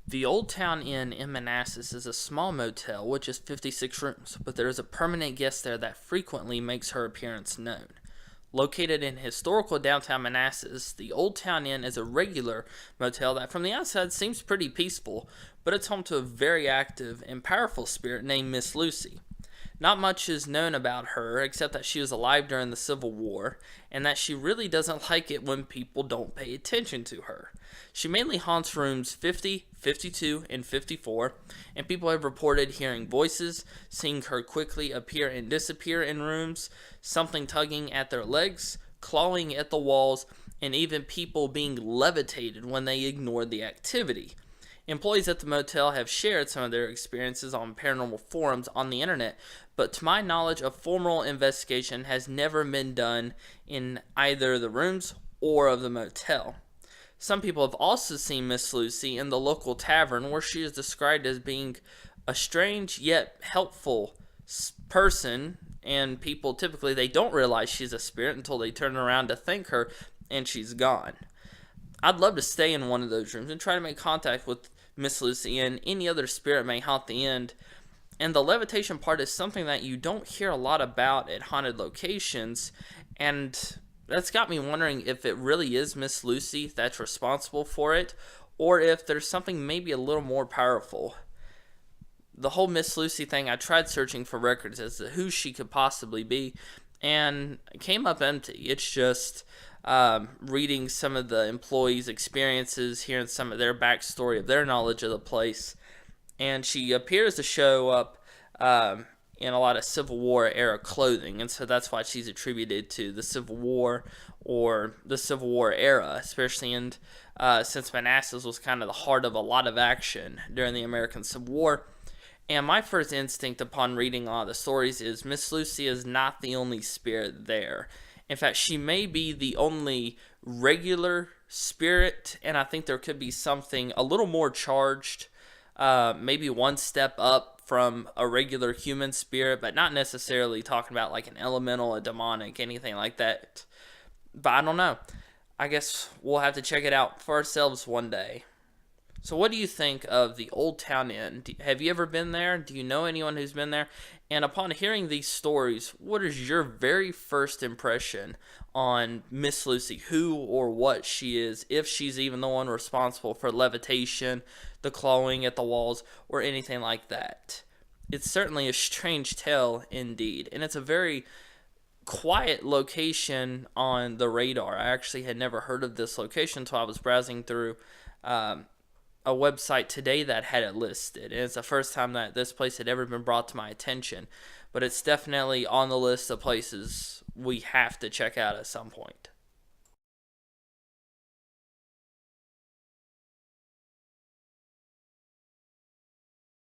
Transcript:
The Old Town Inn in Manassas is a small motel which has 56 rooms, but there is a permanent guest there that frequently makes her appearance known. Located in historical downtown Manassas, the Old Town Inn is a regular motel that from the outside seems pretty peaceful, but it's home to a very active and powerful spirit named Miss Lucy. Not much is known about her except that she was alive during the Civil War and that she really doesn't like it when people don't pay attention to her. She mainly haunts rooms 50, 52, and 54, and people have reported hearing voices, seeing her quickly appear and disappear in rooms, something tugging at their legs, clawing at the walls, and even people being levitated when they ignored the activity. Employees at the motel have shared some of their experiences on paranormal forums on the internet, but to my knowledge, a formal investigation has never been done in either the rooms or of the motel. Some people have also seen Miss Lucy in the local tavern where she is described as being a strange yet helpful person, and people typically they don't realize she's a spirit until they turn around to thank her and she's gone. I'd love to stay in one of those rooms and try to make contact with Miss Lucy and any other spirit may haunt the end. And the levitation part is something that you don't hear a lot about at haunted locations, and that's got me wondering if it really is Miss Lucy that's responsible for it, or if there's something maybe a little more powerful. The whole Miss Lucy thing, I tried searching for records as to who she could possibly be, and it came up empty. It's just reading some of the employees' experiences, hearing some of their backstory of their knowledge of the place, and she appears to show up in a lot of Civil War era clothing, and so that's why she's attributed to the Civil War or the Civil War era, especially since Manassas was kind of the heart of a lot of action during the American Civil War. And my first instinct upon reading a lot of the stories is Miss Lucy is not the only spirit there. In fact, she may be the only regular spirit, and I think there could be something a little more charged, maybe one step up from a regular human spirit, but not necessarily talking about like an elemental, a demonic, anything like that. But I don't know. I guess we'll have to check it out for ourselves one day. So what do you think of the Old Town Inn? Have you ever been there? Do you know anyone who's been there? And upon hearing these stories, what is your very first impression on Miss Lucy? Who or what she is, if she's even the one responsible for levitation, the clawing at the walls, or anything like that? It's certainly a strange tale indeed, and it's a very quiet location on the radar. I actually had never heard of this location until I was browsing through a website today that had it listed, and it's the first time that this place had ever been brought to my attention, but it's definitely on the list of places we have to check out at some point.